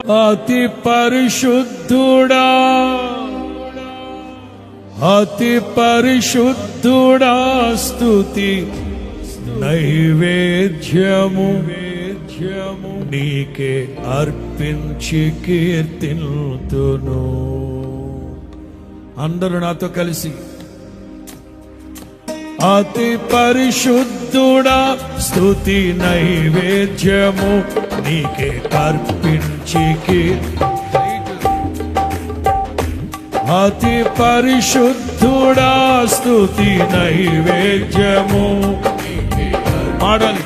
అతి పరిశుద్ధుడా, అతి పరిశుద్ధుడా, స్తుతి నైవేద్యము నీకే అర్పించి కీర్తిల్తును. అందరూ నాతో కలిసి అతి పరిశుద్ధుడా, స్తుతి నైవేద్యము నీకే అర్పించి అతి పరిశుద్ధుడా, స్తుతి నైవేద్యము పాడాలి.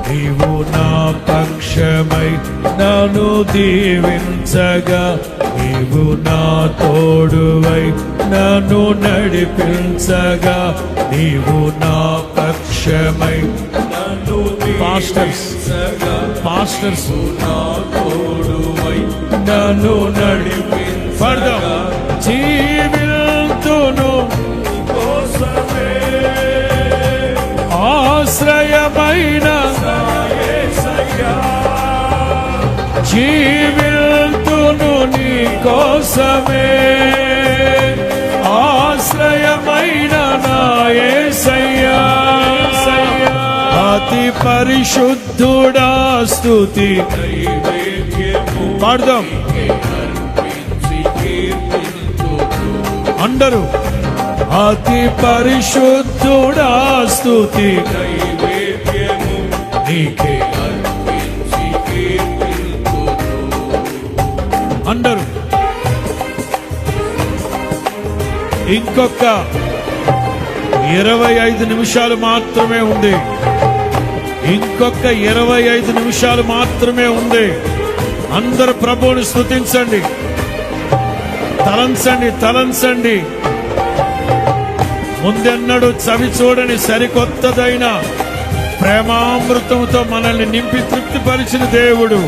నీవు నా పక్షమై నన్ను దీవించగా, నీవు నా తోడువై నన్ను నడిపించగా, నీవు నా పక్షమై నన్ను పాస్టర్స్ నా తోడువై నన్ను నడిపించగా, జీవితును ఆశ్రయమైన జీవితును నీ కోసమే, ఆశ్రయమైన నా యేసయ్యా. అతి పరిశుద్ధుడా, స్తుతి పాడదాం అందరూ. అతి పరిశుద్ధుడా, స్తుతి నీకే అందరూ. ఇంకొక 25 నిమిషాలు మాత్రమే ఉంది. ఇంకొక 25 నిమిషాలు మాత్రమే ఉంది. అందరూ ప్రభువుని స్తుతించండి, తలంచండి. ముందెన్నడూ చవి చూడని సరికొత్తదైన ప్రేమామృతంతో మనల్ని నింపి తృప్తిపరిచిన దేవుడు.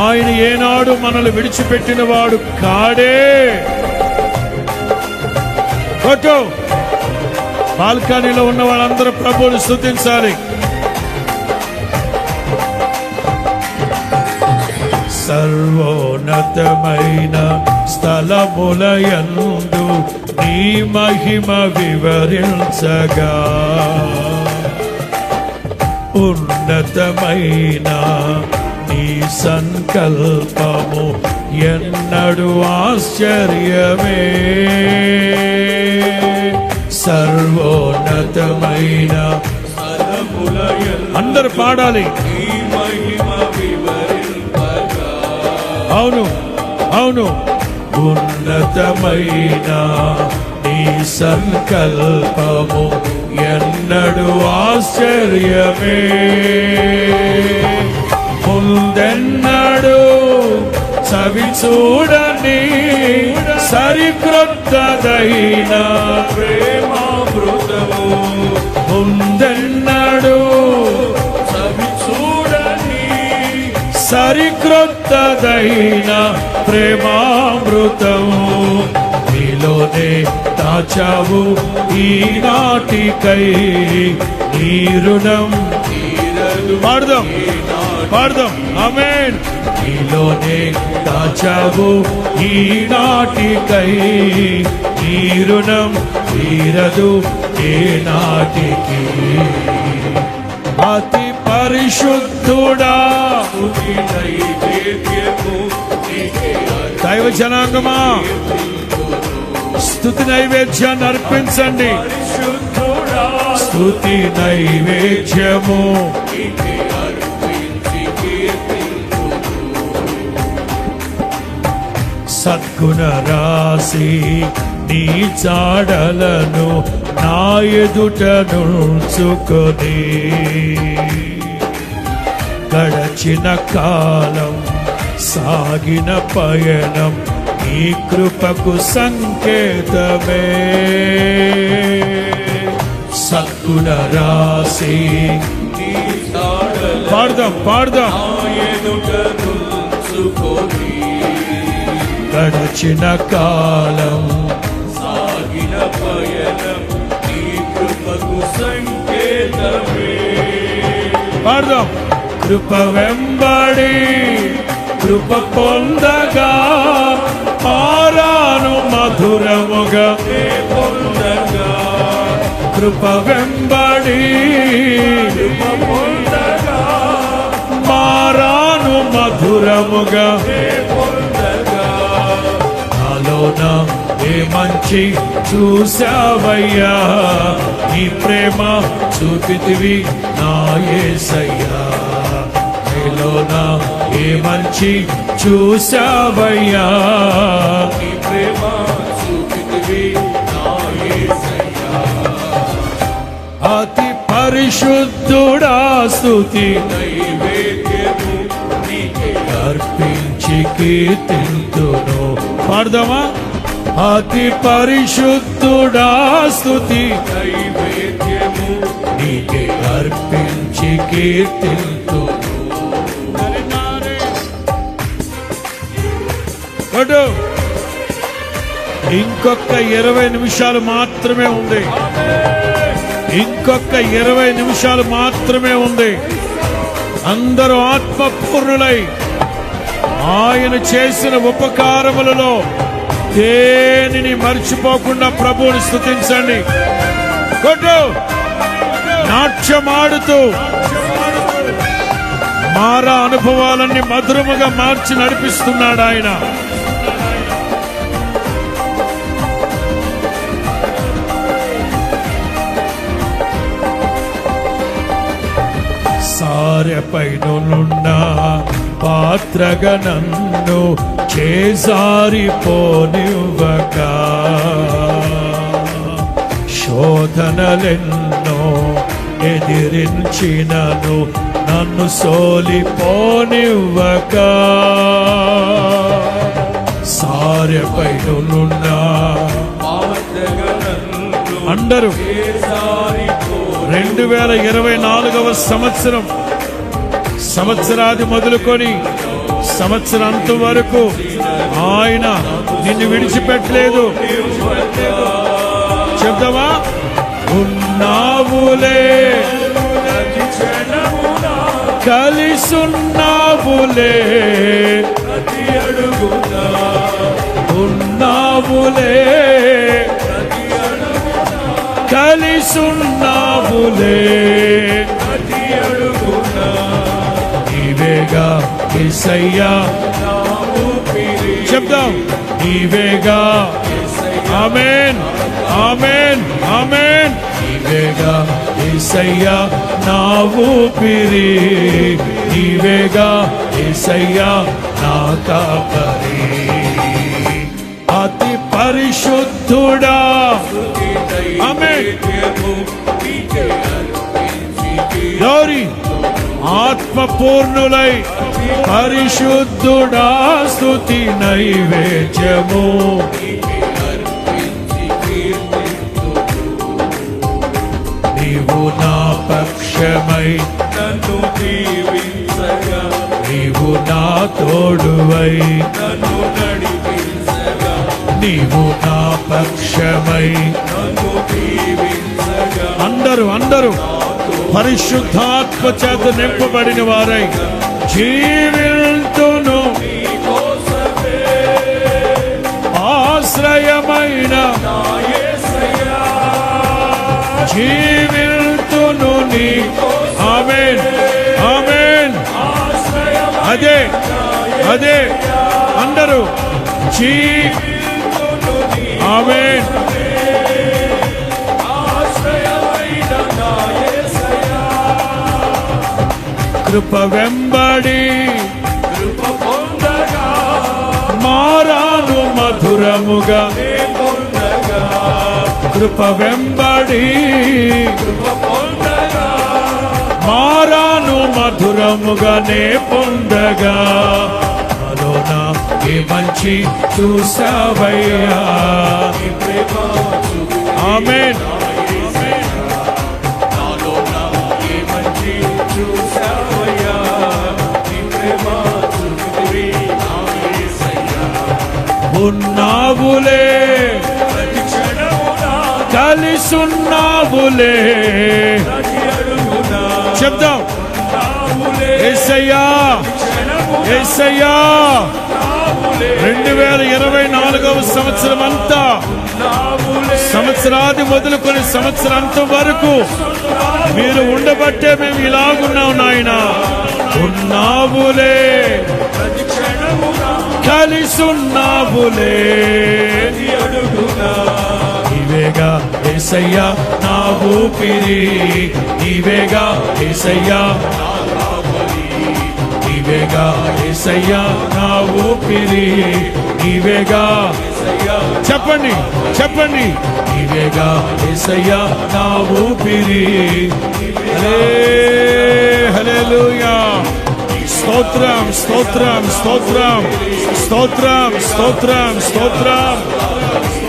ఆయన ఏనాడు మనల్ని విడిచిపెట్టిన వాడు కాడే. ఫోటో బాల్కనీలో ఉన్న వాళ్ళందరూ ప్రభువుని స్తుతించాలి. సర్వోన్నతమైన స్థలములయందు నీ మహిమ వివరించగా, ఉన్నతమైన నీ సంకల్పము ఎన్నడు ఆశ్చర్యమే. సర్వోన్నతమైన అందరు పాడాలి. అవును ఉన్నతమైన నీ సంకల్పము ఎన్నడు ఆశ్చర్యమే. ముందెన్నడు చవి చూడని సరికొత్తదైన ప్రేమామృతము, ముందెన్నడు చవి చూడని సరికొత్తదైన ప్రేమామృతము నీలోనే దాచావు ఈనాటికై. నీ రుణం పాడదాం ఆమేన్. నీలోనే దాచావు ఈనాటికై, నీ రుణం తీరదు ఏనాటికి. అతి పరిశుద్ధుడా, దైవ జనాంగమా స్తుతి నైవేద్యాన్ని అర్పించండి. స్తుతి నైవేద్యము సద్గుణ రాశి నీ చాడలను నా ఎదుట నుంచుకొని, గడచిన కాలం సాగిన పయనం నీ కృపకు సంకేతమే. సద్గుణ రాశి పాడదాం గడచిన కాలం సాగిన పయనం నీ కృపకు సంకేతమే. పాడదాం. కృప వెంబడి కృప పొందగా మారాను మధురముగా పొందగా. కృప వెంబడి కృప పొందగా మారాను మధురముగా పొందగా. నాలోన ఏ మంచి చూసావయ్యా, నీ ప్రేమ చూపితివి నా యేసయ్యా. నీలోన ఏ మంచి చూసావయ్యా, నీ ప్రేమ చూపితివి నా యేసయ్యా. అతి పరిశుద్ధుడా స్తుతి నైవేద్యము నీకే అర్పించి కీర్తింతును. పాడదామా. అతి పరిశుద్ధుడా స్తుతి నైవేద్యము నీకే అర్పించి కీర్తింతును. ఇంకొక 20 నిమిషాలు మాత్రమే ఉంది. ఇంకొక 20 నిమిషాలు మాత్రమే ఉంది. అందరూ ఆత్మపూర్ణులై ఆయన చేసిన ఉపకారములలో దేనిని మర్చిపోకుండా ప్రభువుని స్తుతించండి. కొట్టు నాట్యమాడుతూ మారా అనుభవాలన్నీ మధురముగా మార్చి నడిపిస్తున్నాడు ఆయన. సారెపైనున్న పాత్రగా నన్ను చేజారిపోనివ్వక, శోధనలెన్నో ఎదిరించినను నన్ను సోలిపోనివ్వక. సారెపైనున్న అందరూ 2024వ సంవత్సరం సంవత్సరాది మొదలుకొని సంవత్సరాంతం వరకు ఆయన నిన్ను విడిచిపెట్టలేదు. చెప్తావా. ఉన్నావులే కలిసున్నావులే ఉన్నావులే కలిసున్నావులే. నీవేగా యేసయ్యా. చెప్దాం. నీవేగా. ఆమేన్ ఆమేన్ ఆమేన్. నీవేగా యేసయ్యా నా ఊపిరి, నీవేగా యేసయ్యా నా కాపరి. అతి పరిశుద్ధుడా. ఆమేన్. గౌరీ ఆత్మపూర్ణులై పరిశుద్ధుడా స్తుతి నైవేద్యము నీవు నా పక్షమై నన్ను దీవించగా, నీవు నా తోడువై నన్ను నడిపించగా, నీవు నా పక్షమై నన్ను దీవించగా. అందరూ పరిశుద్ధాత్మ చేత నింపబడిన వారై జీవింతును. ఆశ్రయమైన జీవింతును నీ. ఆమేన్ ఆమేన్. అదే అదే అందరూ ఆమేన్. కృప వెంబడి కృప పొందగా మారాను మధురముగా పొందగా. కృప వెంబడి కృప పొందగా మారాను మధురముగానే పొందగా. నాలోన ఏ మంచి చూసావయ్యా. ఆమేన్. ఉన్నావులే కలిసున్నావులే. చెప్దాం. యేసయ్యా యేసయ్యా 2024వ సంవత్సరం అంతా, సంవత్సరాది మొదలుకొని సంవత్సరాంతం వరకు మీరు ఉండబట్టే మేము ఇలాగున్నాం నాయన. ఉన్నావులే, కలిసి ఉన్నావులే, నీవేగా యేసయ్యా నా ఊపిరి, నీవేగా యేసయ్యా, నీవేగా యేసయ్యా నా ఊపిరి, నీవేగా. చెప్పండి చెప్పండి, నీవేగా యేసయ్యా నా ఊపిరి. హల్లెలూయా. స్తోత్రం స్తోత్రం స్తోత్రం స్తోత్రం స్తోత్రం స్తోత్రం.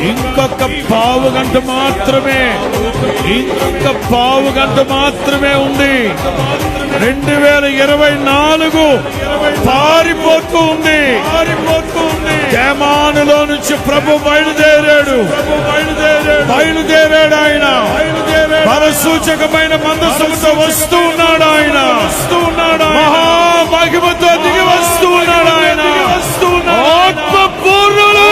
ఇంకొక పావు గంట మాత్రమే, ఇంకొక పావు గంట మాత్రమే ఉంది. 2024 పారిపోతూ ఉంది. జయమానులో నుంచి ప్రభు బయలుదేరాడు. ఆయన బలసూచకమైన మందసముతో వస్తూ ఉన్నాడు. ఆయన మహామహిమతో దిగి వస్తూ ఉన్నాడు. ఆయన ఆత్మ పూర్ణులై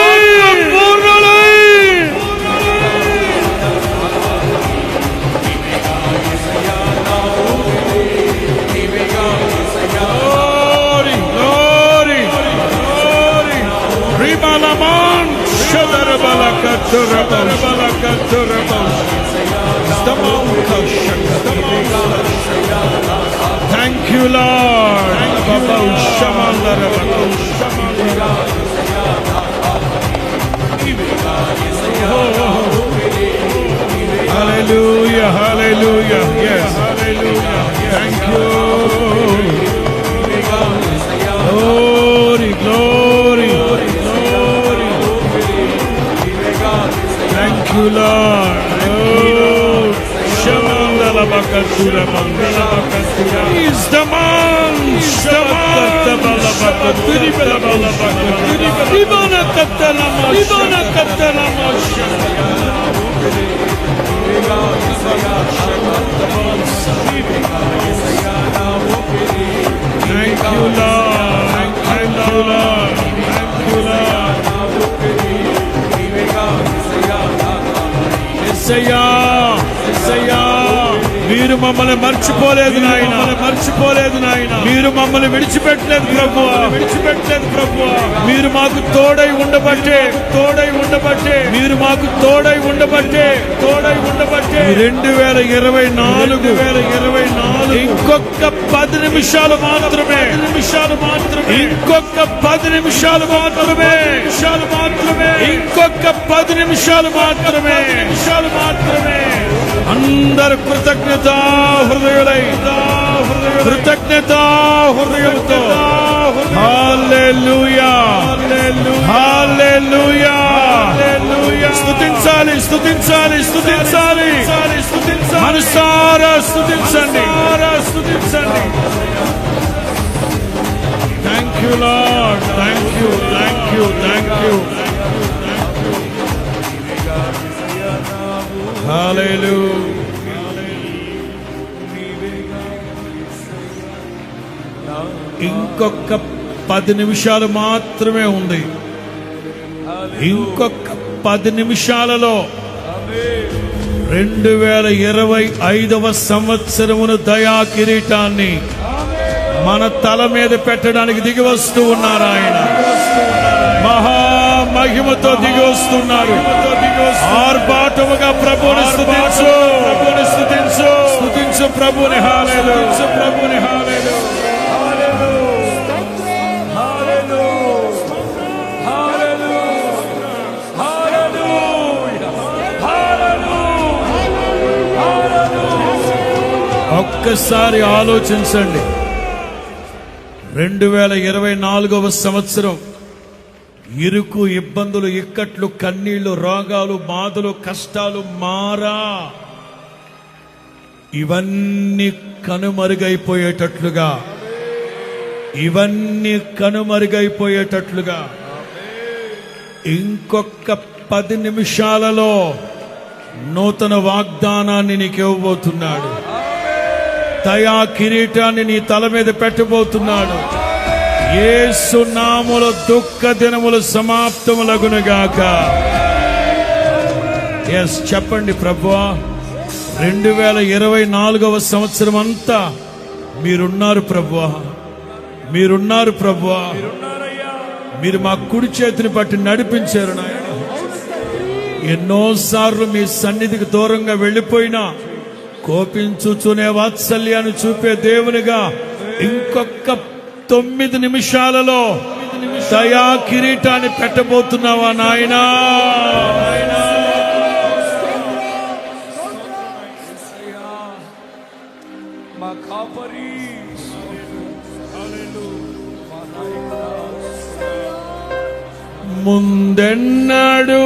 Thank you, Lord. Hallelujah, hallelujah, yes, hallelujah. Thank you. Glory, glory, glory. Thank you, Lord. He's the man. Thank you, Lord. Thank you, Lord. Thank you, Lord. యేసయ్యా యేసయ్యా, మీరు మమ్మల్ని మర్చిపోలేదు నాయన, మీరు మమ్మల్ని విడిచిపెట్టలేదు ప్రభువా, మీరు మాకు తోడై ఉండబట్టే, మీరు మాకు తోడై ఉండబట్టే 2024 ఇంకొక 10 నిమిషాలు మాత్రమే, ఇంకొక 10 నిమిషాలు మాత్రమే, ఇంకొక 10 నిమిషాలు మాత్రమే. అందరు కృతజ్ఞతా హృదయంతో హల్లెలూయా, హల్లెలూయా. స్తుతించాలి, మనసారా స్తుతించండి. Thank you Lord, thank you. Hallelujah. ఇంకొక 10 నిమిషాలు మాత్రమే ఉంది. ఇంకొక 10 నిమిషాలలో 2025వ సంవత్సరమును దయా కిరీటాన్ని మన తల మీద పెట్టడానికి దిగి వస్తూ ఉన్నారు. ఆయన మహామహిమతో దిగి వస్తున్నారు. ఆర్భాటముగా ప్రభుని స్తుతించు, ప్రభుని. హల్లెలూయా. ఒక్కసారి ఆలోచించండి. 2024వ సంవత్సరం ఇరుకు, ఇబ్బందులు, ఇక్కట్లు, కన్నీళ్లు, రోగాలు, బాధలు, కష్టాలు, మారా ఇవన్నీ కనుమరుగైపోయేటట్లుగా ఇంకొక 10 నిమిషాలలో నూతన వాగ్దానాన్ని నీకు ఇవ్వబోతున్నాడు. దయా కిరీటాన్ని నీ తల మీద పెట్టబోతున్నాడు. యేసు నామములో దుఃఖ దినములు సమాప్తములగునుగాక. ఎస్ చెప్పండి, ప్రభువా 2024 సంవత్సరం అంతా మీరున్నారు ప్రభువా, మీరున్నారు ప్రభువా. మీరు మా కుడి చేతిని బట్టి నడిపించారు నాయన. ఎన్నోసార్లు మీ సన్నిధికి దూరంగా వెళ్లిపోయినా కోపించుచునే వాత్సల్యాన్ని చూపే దేవునిగా ఇంకొక 9 నిమిషాలలో దయా కిరీటాన్ని పెట్టబోతున్నావా నాయనా? మా కాపరి ముందెన్నడు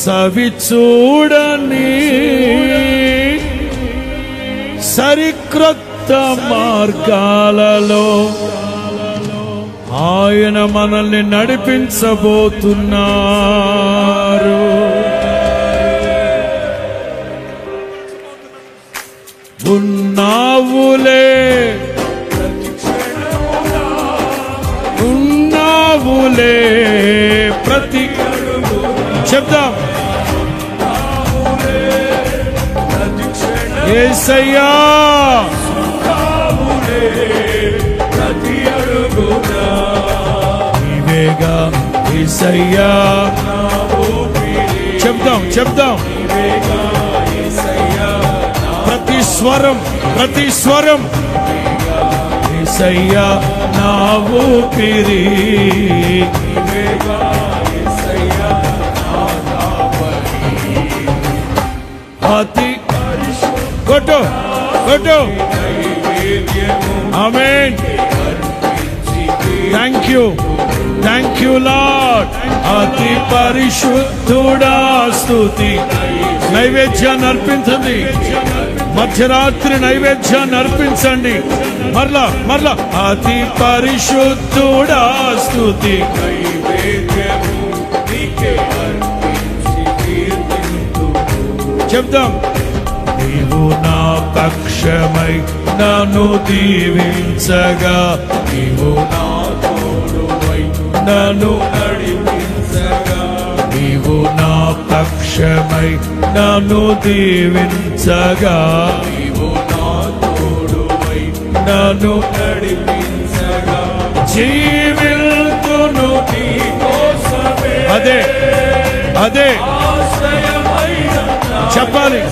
చవి చూడని సరిక్రొత్త మార్గాలలో ఆయన మనల్ని నడిపించబోతున్నారు. ఉన్నావులే ప్రతి చెప్దాం. యేసయ్యా నీవేగా యేసయ్యా. చెప్దాం ప్రతి స్వరం యేసయ్యా నా ఊపిరి. అతి కొట్టు ఆమేన్. Thank you lord. అతి పరిశుద్ధుడా స్తుతి. నైవేద్యాన్ని అర్పించండి, మధ్యరాత్రి నైవేద్యాన్ని అర్పించండి. మరలా అతి పరిశుద్ధుడా స్తుతి. చెప్దాం. నీవు నా పక్షమై నన్ను దీవించగా, నీవు నా తోడువై నన్ను నడిపించగా, నీవు నా పక్షమై నన్ను దీవించగా, నీవు నా తోడువై నన్ను నడిపించగా, జీవితును నీ కోసమే. అదే చెప్పాలి.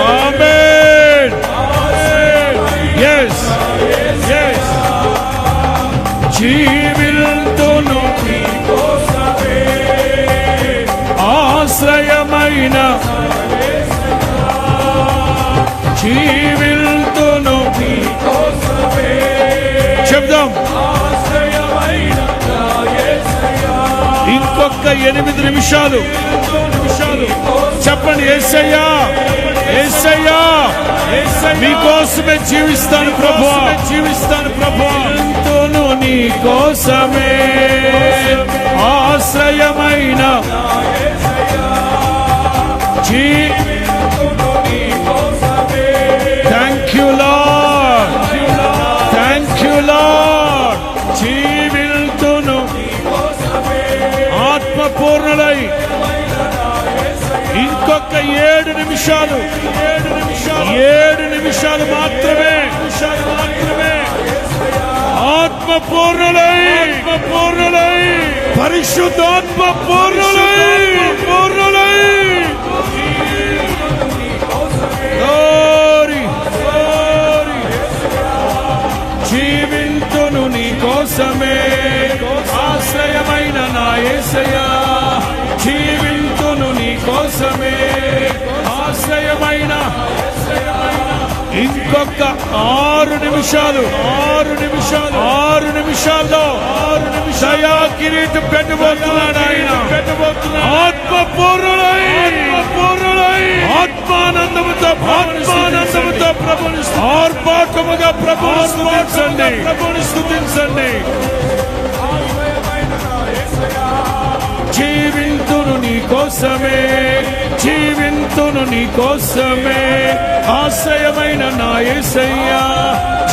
ఆమేన్. yes జీవితును నీ కోసమే ఆశ్రయమైన, జీవితును నీ కోసమే. చెప్దాం. ఇంకొక 8 నిమిషాలు చెప్పండి. యేసయ్యా మీకోసమే జీవిస్తాను ప్రభువా, నీ కోసమే ఆశ్రయమైన, థ్యాంక్ యూ లార్డ్. జీవితును ఆత్మపూర్ణులై ఇంకొక 7 నిమిషాలు మాత్రమే ఆత్మపూర్ణులై పరిశుద్ధాత్మ పూర్ణులై జీవింతును నీ కోసమే ఆశ్రయమైన నా యేసయ్యా. జీవింతును నీ కోసమే ఆశ్రయమైన. ఇంకొక 6 నిమిషాల్లో దయా కిరీటం పెట్టబోతున్నాడు ఆయన. ఆత్మపూర్ణులై ఆత్మానందముతో ఆత్మానందముతో ప్రభుని ఆర్భాటముగా ప్రభుని స్తుతించండి. జీవింతును నీ కోసమే, జీవింతును నీ కోసమే, ఆశ్రయమైన నా యేసయ్యా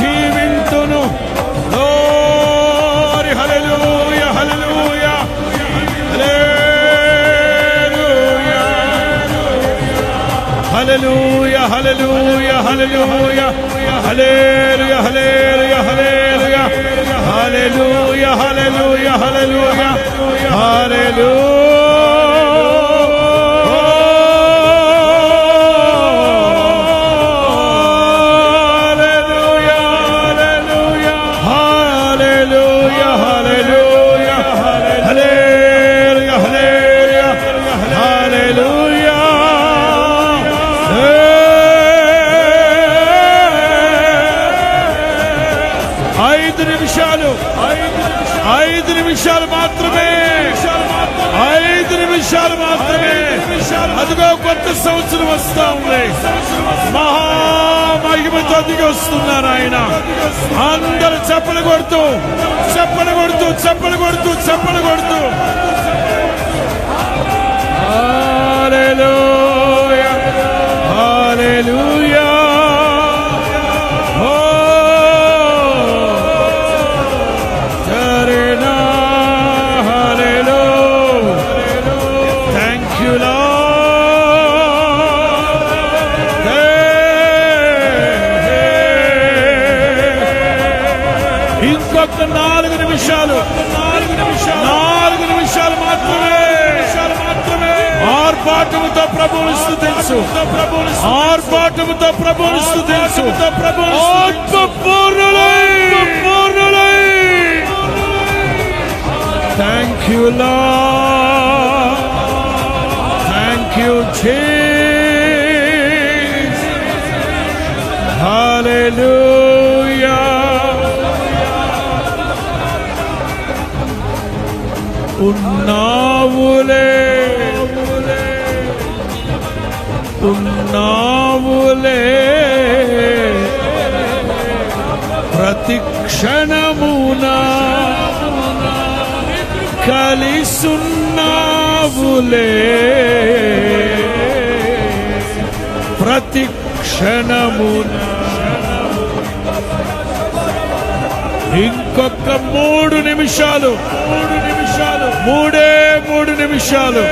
జీవింతును. గ్లోరీ హల్లెలూయా హల్లెలూయా హల్లెలూయా హల్లెలూయా హల్లెలూయా హల్లెలూయా హల్లెలూయా హల్లెలూయా హల్లెలూయా హల్లెలూయా హల్లెలూయా హల్లెలూయా. ఐదు నిమిషాలు మాత్రమే, 5 నిమిషాలు మాత్రమే. అదిగో కొత్త సంవత్సరం వస్తా ఉంది. మహామహిమతో దిగి వస్తున్నారు ఆయన. అందరూ చప్పలు కొడుతూ చప్పలు కొడుతూ చప్పలు కొడుతూ చప్పలు కొడుతూ హల్లెలూయా హల్లెలూయా. ఇంకొక 4 నిమిషాలు, 4 నిమిషాలు మాత్రమే. ఆర్భాటముతో ప్రభువుని స్తుతించు, ఆర్భాటముతో ప్రభువుని స్తుతించు. ఆత్మపూర్ణులై. Thank you Lord, thank you Jesus. Hallelujah. ఉన్నావులే ఉన్నావులే ప్రతి క్షణమునా కలిసున్నావులే ప్రతి క్షణమునా. ఇంకొక 3 నిమిషాలు, 3 నిమిషాలు.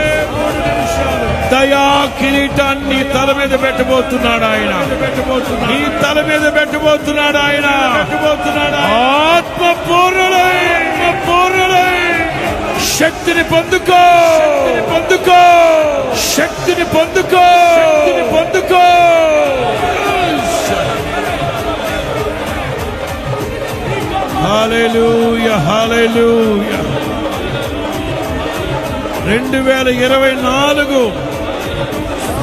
దయా కిరీటాన్ని తల మీద పెట్టబోతున్నాడు ఆయన, నీ తల మీద పెట్టబోతున్నాడు ఆయన. ఆత్మపూర్ణులై శక్తిని పొందుకో, శక్తిని పొందుకో. హల్లెలూయా హల్లెలూయా. 2024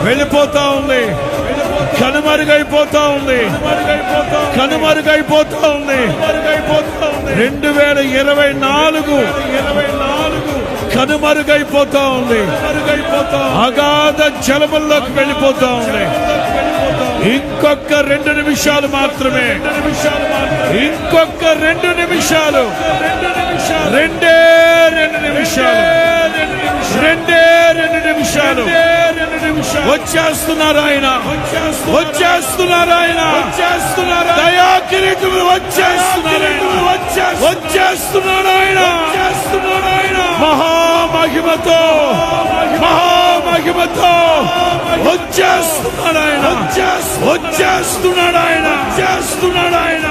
వెళ్ళిపోతా ఉంది, కనుమరుగైపోతా ఉంది, కనుమరుగైపోతా ఉంది. 2024 కనుమరుగైపోతా ఉంది, అగాధ జలముల్లోకి వెళ్ళిపోతా ఉంది. ఇంకొక 2 నిమిషాలు మాత్రమే, ఇంకొక 2 నిమిషాలు. 2 నిమిషాలు, 2 నిమిషాలు. వచ్చేస్తున్నారు ఆయన, వచ్చేస్తున్నారు ఆయన. దయా కిరీటం వచ్చేస్తున్నాడు ఆయన. మహామహిమతో వచ్చేస్తున్నాడు ఆయన, వచ్చేస్తున్నాడు ఆయన.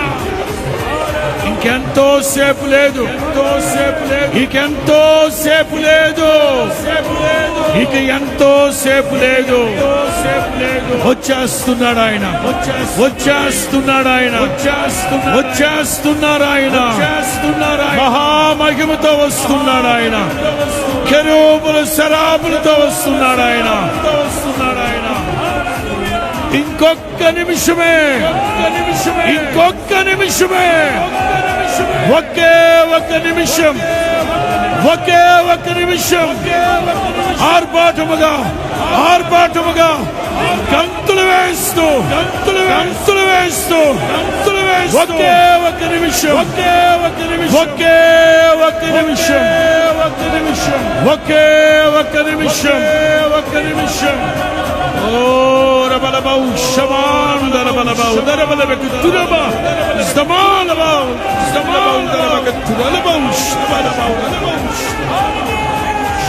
ఇంకెంతో సేపు లేదు, ఇంకెంతో సేపు లేదు, ఇక ఎంతో సేపు లేదు. వచ్చేస్తున్నాడు ఆయన, వచ్చేస్తున్నాడు ఆయన, వచ్చేస్తున్నారు ఆయన. మహామహిమతో వస్తున్నాడు ఆయన, కెరూబులు శరాబులతో వస్తున్నాడు ఆయన. ఇంకొక నిమిషమే, ఇంకొక నిమిషమే, ఒకే ఒక నిమిషం. ఒకే ఒక్క నిమిషం ఆర్భాటముగా గంతులు వేస్తూ ఒకే ఒక్క నిమిషం ఓ రబలబౌ శమాన్ దరబలబౌ దరబలబకు తురబా జమాలబౌ దరబకు తురబౌ శబలబౌ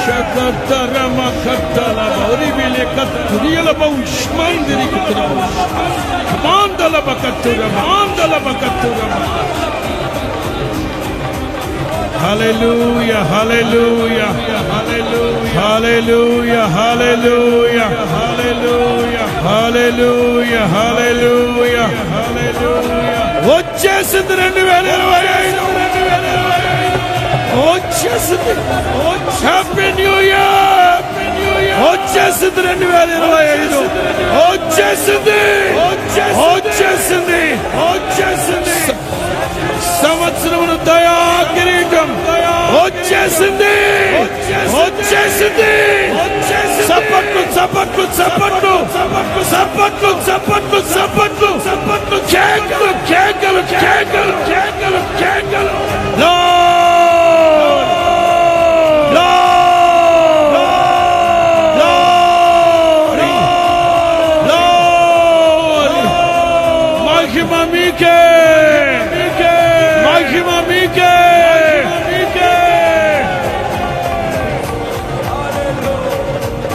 శకతరమ కత్తలబౌ రిబిలే కత్తురియలబౌ శమందిరి కుతురబౌ మాందలబకతురమ Hallelujah, hallelujah, hallelujah, hallelujah, hallelujah, hallelujah, hallelujah, hallelujah, hallelujah. వచ్చేసింది 2025 వచ్చేసింది. Happy new year. వచ్చేసింది 2025 వచ్చేసింది. సంవత్సరమును దయా కిరీటం వచ్చేసింది. చప్పట్లు కేకలు మహిమ మీకే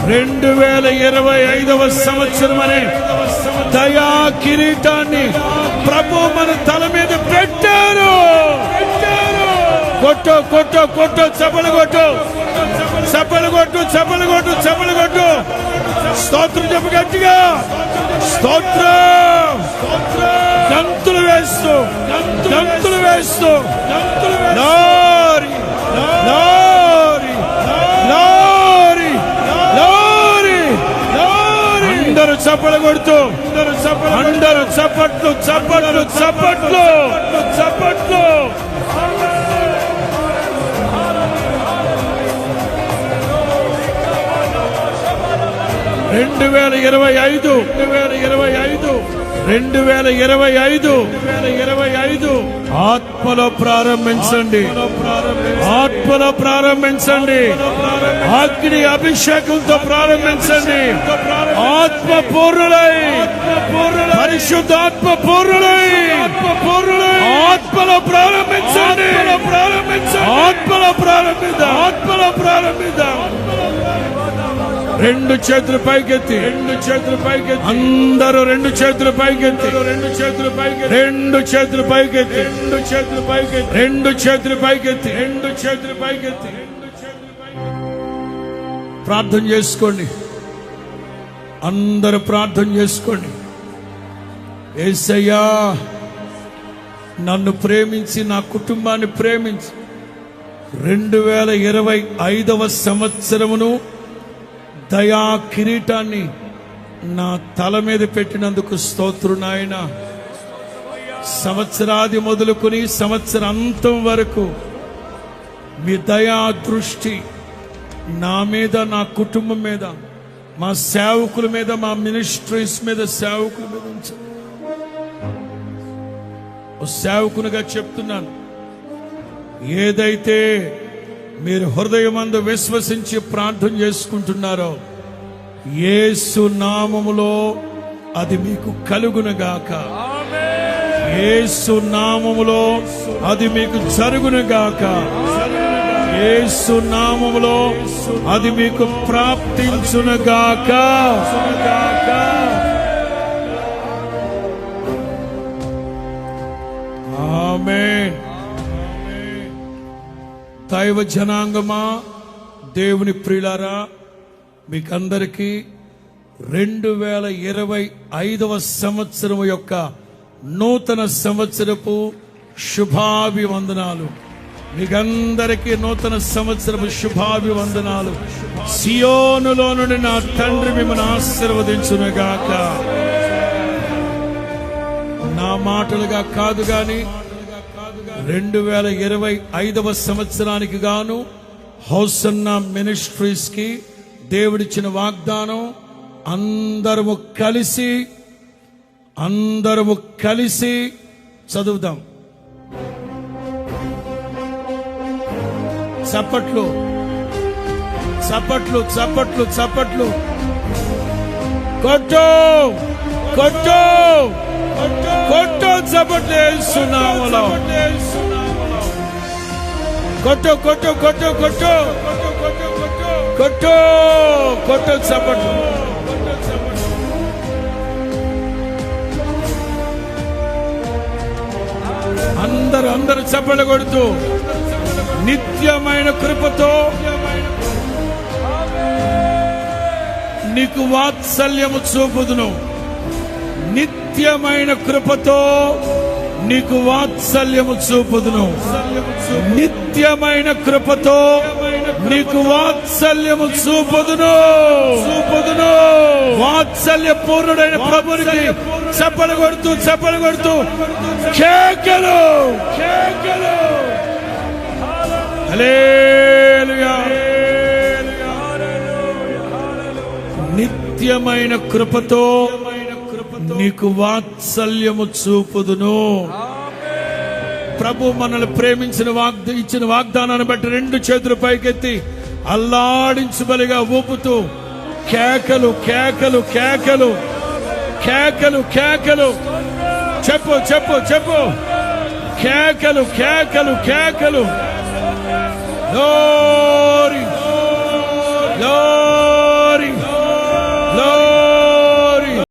2025వ సంవత్సరం అనే దయా కిరీటాన్ని ప్రభు మన తల మీద పెట్టారు. కొట్టు చప్పలు కొట్టు. స్తోత్రం చెప్పు గట్టిగా. స్తోత్రం. గంతులు వేస్తూ నారి అందరూ చప్పలు కొడుతూ అందరూ చప్పట్లు. రెండు వేల ఇరవై ఐదు ఆత్మలో ప్రారంభించండి. అగ్ని అభిషేకంతో ప్రారంభించండి. ఆత్మ పూర్ణులై పరిశుద్ధాత్మ పూర్ణులై ఆత్మలో ప్రారంభించండి. ఆత్మలో ప్రారంభిద్దాం. రెండు చేతులు పైకెత్తి అందరూ రెండు చేతులు పైకెత్తి ప్రార్థన చేసుకోండి. అందరూ ప్రార్థన చేసుకోండి. యేసయ్యా, నన్ను ప్రేమించి నా కుటుంబాన్ని ప్రేమించి 2025వ సంవత్సరమును దయా కిరీటాన్ని నా తల మీద పెట్టినందుకు స్తోత్రం నాయనా. సంవత్సరాది మొదలుకొని సంవత్సరాంతం వరకు మీ దయా దృష్టి నా మీద, నా కుటుంబం మీద, మా సేవకుల మీద, మా మినిస్ట్రీస్ మీద, సేవకుల మీద ఉంచండి. ఓ సేవకునిగా చెప్తున్నాను, ఏదైతే మీరు హృదయమందు విశ్వసించి ప్రార్థన చేసుకుంటున్నారో యేసు నామములో అది మీకు కలుగునుగాక. యేసు నామములో అది మీకు జరుగునుగాక. యేసు నామములో అది మీకు ప్రాప్తించునుగాక. ఆమేన్. దైవ జనాంగమా, దేవుని ప్రియులారా, మీకందరికీ 2025వ సంవత్సరం యొక్క నూతన సంవత్సరపు శుభాభివందనాలు. మీకందరికీ నూతన సంవత్సరపు శుభాభివందనాలు. సియోనులో నుండి నా తండ్రి మిమ్మల్ని ఆశీర్వదించునుగాక. నా మాటలుగా కాదు గాని 2025వ సంవత్సరానికి గాను హోసన్నా మినిస్ట్రీస్ కి దేవుడిచ్చిన వాగ్దానం, అందరము కలిసి చదువుదాం. చప్పట్లు చప్పట్లు చప్పట్లు చప్పట్లు. కొట్టు కొట్టు కొట్టు చప్పట్లు వేస్తున్నాములో. కొట్టు కొట్టు కొట్టు కొట్టు కొట్టు కొట్టు చప్పట్లు. అందరూ చప్పట్లు కొడుతూ నిత్యమైన కృపతో నీకు వాత్సల్యము చూపుదును. నిత్యమైన కృపతో నీకు వాత్సల్యము చూపుదును. నిత్యమైన కృపతో నీకు వాత్సల్యము చూపుదును. వాత్సల్య పూర్ణుడైన ప్రభునికి చప్పలు కొడుతూ కేకలు. హల్లెలూయా. నిత్యమైన కృపతో నీకు వాత్సల్యము చూపుదును. ప్రభు మనల్ని ప్రేమించిన ఇచ్చిన వాగ్దానాన్ని బట్టి రెండు చేతులు పైకెత్తి అల్లాడించుబలిగా ఊపుతూ కేకలు కేకలు కేకలు కేకలు కేకలు. చెప్పు చెప్పు చెప్పు. కేకలు కేకలు కేకలు. Glory glory.